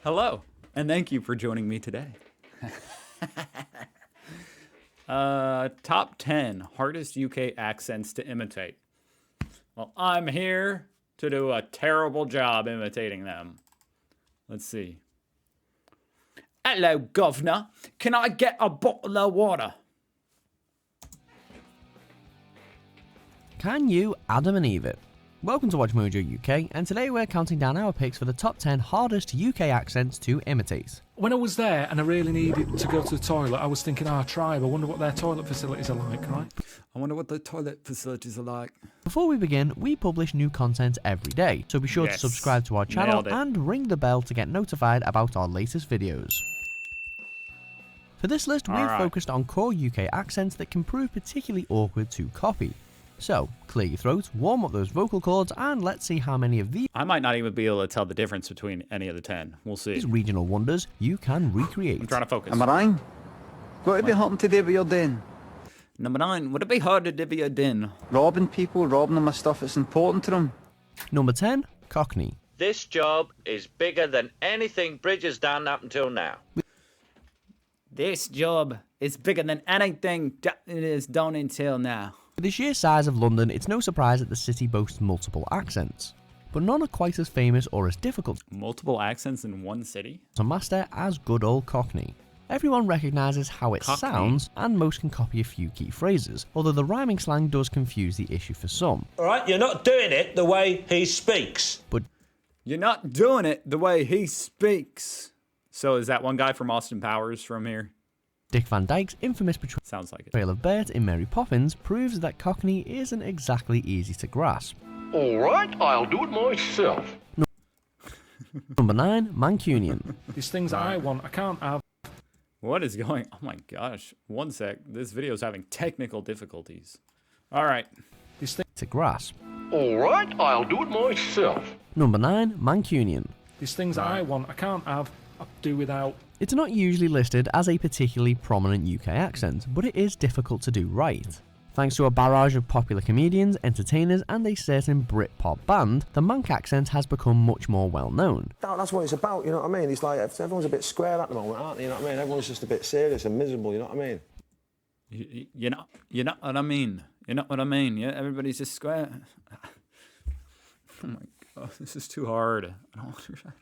Hello, and thank you for joining me today. Top 10 hardest UK accents to imitate. Well, I'm here to do a terrible job imitating them. Let's see. Hello, governor. Can I get a bottle of water? Can you Adam and Eve it? Welcome to Watch Mojo UK, and today we're counting down our picks for the top 10 hardest UK accents to imitate. When I was there and I really needed to go to the toilet, I was thinking, Tribe, I wonder what their toilet facilities are like, right? I wonder what the toilet facilities are like. Before we begin, we publish new content every day, so be sure to subscribe to our channel and ring the bell to get notified about our latest videos. For this list, we've focused on core UK accents that can prove particularly awkward to copy. So, clear your throat, warm up those vocal cords, and let's see how many of these I might not even be able to tell the difference between any of the 10. We'll see. regional wonders you can recreate. I'm trying to focus. Am I right? Would it be hard to do what you're doing? Number 9. Would it be hard to divvy a din? Robbing people, robbing them of stuff that's important to them. Number 10, Cockney. This job is bigger than anything Bridges done up until now. This job is bigger than anything that it is done until now. With the sheer size of London, it's no surprise that the city boasts multiple accents, but none are quite as famous or as difficult Multiple accents in one city? to master as good old Cockney. Everyone recognises how it sounds, and most can copy a few key phrases, although the rhyming slang does confuse the issue for some. Alright, you're not doing it the way he speaks. But You're not doing it the way he speaks. So is that one guy from Austin Powers from here? Dick Van Dyke's infamous Sounds like it. portrayal of Bert in Mary Poppins proves that Cockney isn't exactly easy to grasp. Alright, I'll do it myself. Number 9, Mancunian. These things that I want, I can't have. What is going? Oh my gosh. One sec. This video is having technical difficulties. All right. These things, To grasp. Alright, I'll do it myself. Number 9, Mancunian. these things that I want, I can't have. I do without. It's not usually listed as a particularly prominent UK accent, but it is difficult to do right. Thanks to a barrage of popular comedians, entertainers, and a certain Britpop band, the Manc accent has become much more well known. That's what it's about, you know what I mean? It's like everyone's a bit square at the moment, aren't they? You know what I mean? Everyone's just a bit serious and miserable, you know what I mean? You know what I mean. You know what I mean. Yeah, everybody's just square. Oh my god, this is too hard. I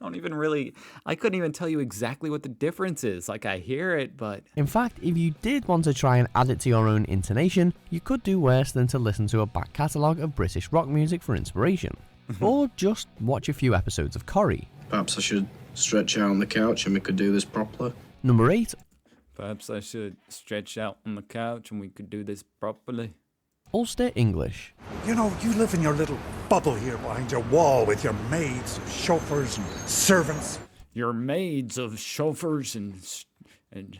don't even really. I couldn't even tell you exactly what the difference is. Like, I hear it, but In fact, if you did want to try and add it to your own intonation, you could do worse than to listen to a back catalogue of British rock music for inspiration. Or just watch a few episodes of Corrie. Perhaps I should stretch out on the couch and we could do this properly. Number 8, perhaps I should stretch out on the couch and we could do this properly. Ulster English. You know, you live in your little bubble here behind your wall with your maids, chauffeurs and servants. Your maids of chauffeurs and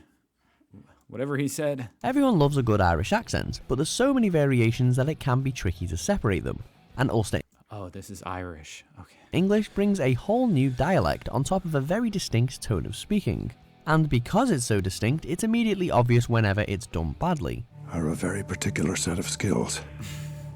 whatever he said. Everyone loves a good Irish accent, but there's so many variations that it can be tricky to separate them. And Ulster Oh, this is Irish. Okay. English brings a whole new dialect on top of a very distinct tone of speaking. And because it's so distinct, it's immediately obvious whenever it's done badly. Are a very particular set of skills.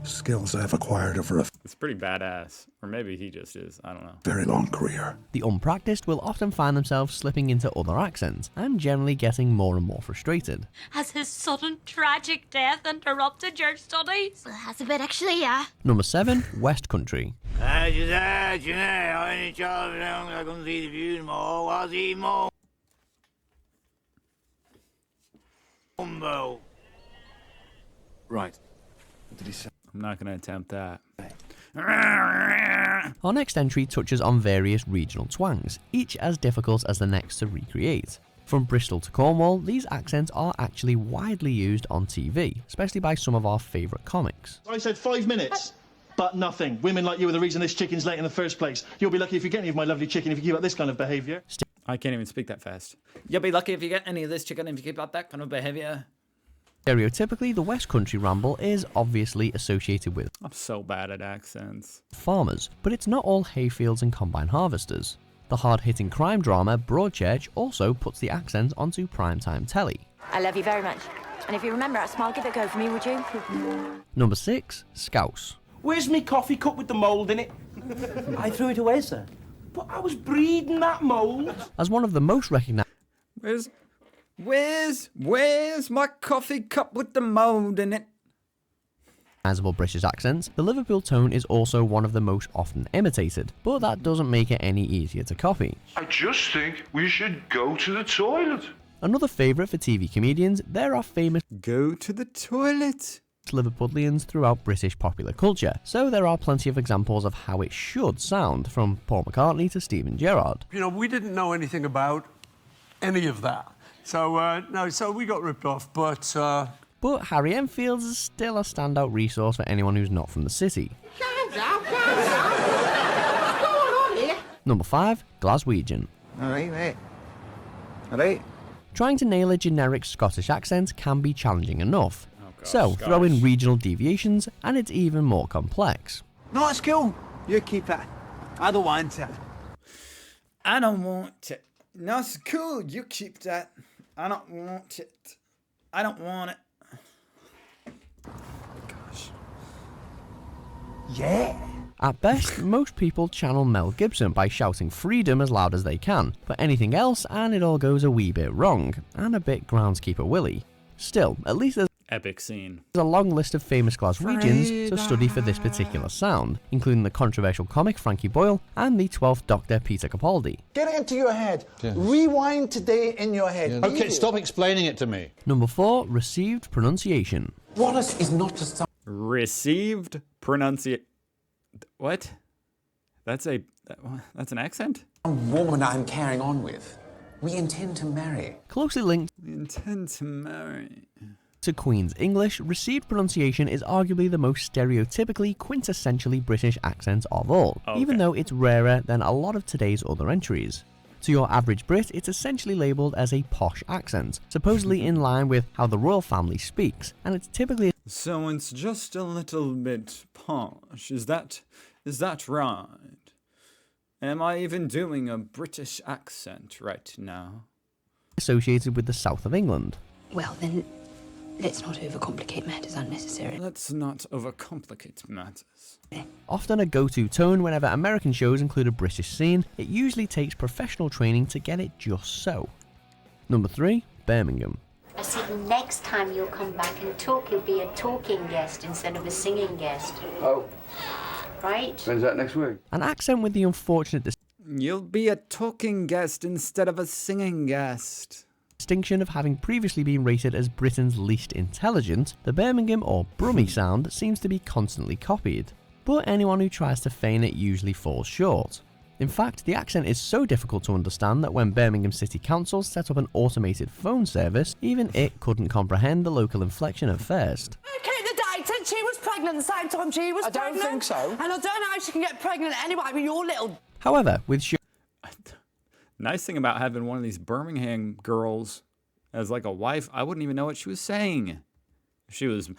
Skills I've acquired over a It's pretty badass. Or maybe he just is. I don't know. very long career. The unpracticed will often find themselves slipping into other accents, and generally getting more and more frustrated. Has his sudden tragic death interrupted your studies? Well, has a bit actually, yeah. Number 7, West Country. Right. What did he say? I'm not going to attempt that. Our next entry touches on various regional twangs, each as difficult as the next to recreate. From Bristol to Cornwall, these accents are actually widely used on TV, especially by some of our favourite comics. I said 5 minutes, but nothing. Women like you are the reason this chicken's late in the first place. You'll be lucky if you get any of my lovely chicken if you keep up this kind of behaviour. I can't even speak that fast. You'll be lucky if you get any of this chicken if you keep up that kind of behavior. Stereotypically, the West Country ramble is obviously associated with I'm so bad at accents. farmers, but it's not all hayfields and combine harvesters. The hard-hitting crime drama Broadchurch also puts the accent onto primetime telly. I love you very much. And if you remember our smile, give it a go for me, would you? Number 6, Scouse. Where's me coffee cup with the mould in it? I threw it away, sir. But I was breeding that mould. As one of the most recognised... Where's my coffee cup with the mould in it? British accents, the Liverpool tone is also one of the most often imitated, but that doesn't make it any easier to copy. I just think we should go to the toilet. Another favourite for TV comedians, there are famous go to the toilet Liverpudlians throughout British popular culture, so there are plenty of examples of how it should sound, from Paul McCartney to Steven Gerrard. You know, we didn't know anything about any of that. So we got ripped off, But Harry Enfield's is still a standout resource for anyone who's not from the city. Number 5, Glaswegian. Alright, mate. Alright. Trying to nail a generic Scottish accent can be challenging enough. gosh, So throw in regional deviations and it's even more complex. No, it's cool. You keep it. I don't want it. I don't want it. No, it's cool. You keep that. I don't want it. I don't want it. Gosh. Yeah. At best, most people channel Mel Gibson by shouting freedom as loud as they can, but anything else and it all goes a wee bit wrong, and a bit groundskeeper Willie. Still, at least there's Epic scene. a long list of famous Glaswegians to study for this particular sound, including the controversial comic Frankie Boyle and the 12th Doctor Peter Capaldi. Get it into your head. Yeah. Rewind today in your head. Yeah. Okay, stop explaining it to me. Number 4, received pronunciation. Wallace is not just Received pronunciation. What? That's an accent? a woman I'm carrying on with. We intend to marry. Closely linked We intend to marry. to Queen's English, received pronunciation is arguably the most stereotypically, quintessentially British accent of all, even though it's rarer than a lot of today's other entries. To your average Brit, it's essentially labelled as a posh accent, supposedly in line with how the royal family speaks, and it's typically So it's just a little bit posh. Is that right? Am I even doing a British accent right now? associated with the south of England. Well, then, let's not overcomplicate matters unnecessarily. Let's not overcomplicate matters. Often a go-to tone whenever American shows include a British scene, it usually takes professional training to get it just so. Number 3, Birmingham. I said next time you'll come back and talk, you'll be a talking guest instead of a singing guest. Oh. Right? When's that next week? An accent with the unfortunate You'll be a talking guest instead of a singing guest. distinction of having previously been rated as Britain's least intelligent, the Birmingham or Brummie sound seems to be constantly copied. But anyone who tries to feign it usually falls short. In fact, the accent is so difficult to understand that when Birmingham City Council set up an automated phone service, even it couldn't comprehend the local inflection at first. Okay, the date said she was pregnant the same time she was pregnant. I don't think so. And I don't know how she can get pregnant anyway with your little... However, with shows Nice thing about having one of these Birmingham girls as like a wife, I wouldn't even know what she was saying. If she was...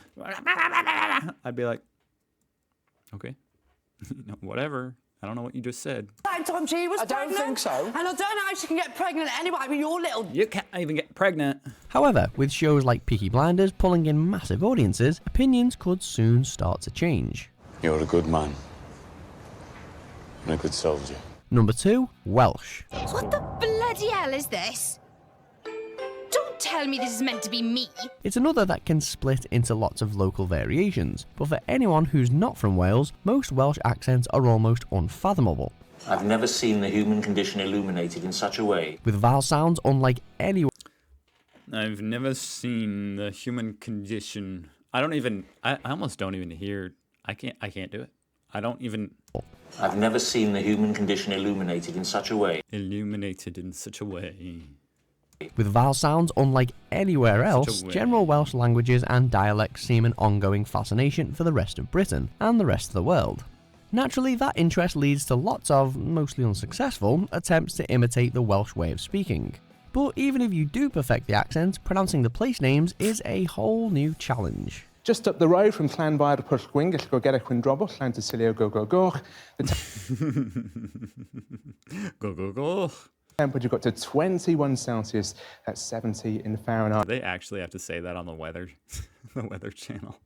I'd be like, okay, whatever. I don't know what you just said. Same time she was pregnant. I don't think so. And I don't know how she can get pregnant anyway with your little... You can't even get pregnant. However, with shows like Peaky Blinders pulling in massive audiences, opinions could soon start to change. You're a good man. And a good soldier. Number 2, Welsh. What the bloody hell is this? Don't tell me this is meant to be me. It's another that can split into lots of local variations, but for anyone who's not from Wales, most Welsh accents are almost unfathomable. I've never seen the human condition illuminated in such a way. With vowel sounds unlike any... I've never seen the human condition. I almost don't even hear. I can't do it. I don't even... I've never seen the human condition illuminated in such a way. Illuminated in such a way. With vowel sounds unlike anywhere else, general Welsh languages and dialects seem an ongoing fascination for the rest of Britain and the rest of the world. Naturally, that interest leads to lots of, mostly unsuccessful, attempts to imitate the Welsh way of speaking. But even if you do perfect the accent, pronouncing the place names is a whole new challenge. Just up the road from Llanfair to Pwllgwyn, go get a Quindrobo, Llan Tysilio, go. Go. Temperature got to 21 Celsius, that's 70 in Fahrenheit. They actually have to say that on the weather, the Weather Channel.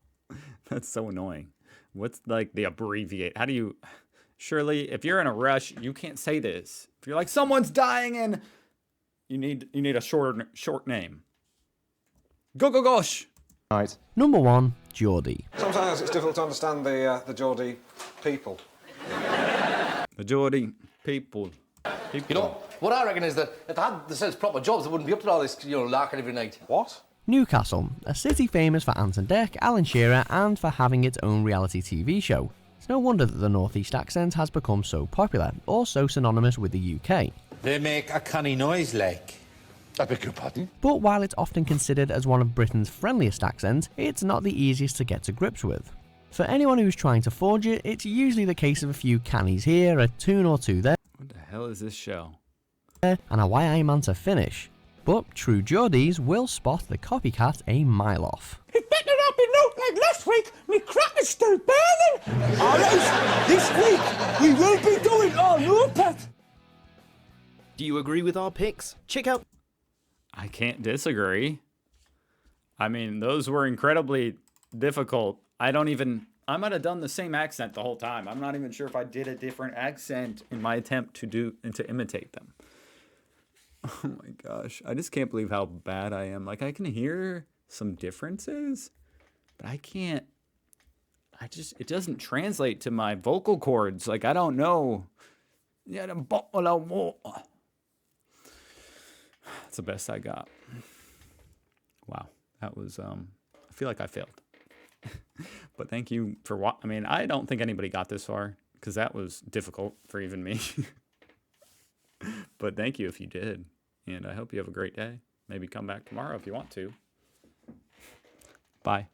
That's so annoying. What's like the abbreviate? How do you? Surely, if you're in a rush, you can't say this. If you're like, someone's dying and you need a short name. Go, go, gosh. Right. Number 1, Geordie. Sometimes it's difficult to understand the Geordie people. The Geordie people. You know, what I reckon is that if they had themselves proper jobs, they wouldn't be up to all this, larking every night. What? Newcastle, a city famous for Ant and Dec, Alan Shearer, and for having its own reality TV show. It's no wonder that the Northeast accent has become so popular, or so synonymous with the UK. They make a canny noise like. I beg your pardon? But while it's often considered as one of Britain's friendliest accents, it's not the easiest to get to grips with. For anyone who's trying to forge it, it's usually the case of a few cannies here, a tune or two there. What the hell is this show? And a why man to finish. But true Geordies will spot the copycat a mile off. It better not be no like last week. Me cracker's still burning. Alright, this week we will be doing our new pet. Do you agree with our picks? Check out. I can't disagree. I mean, those were incredibly difficult. I might have done the same accent the whole time. I'm not even sure if I did a different accent in my attempt to imitate them. Oh my gosh. I just can't believe how bad I am. Like, I can hear some differences, but I can't. It doesn't translate to my vocal cords. Like, I don't know. That's the best I got. Wow. That was, I feel like I failed. But thank you for I mean, I don't think anybody got this far because that was difficult for even me. But thank you if you did. And I hope you have a great day. Maybe come back tomorrow if you want to. Bye.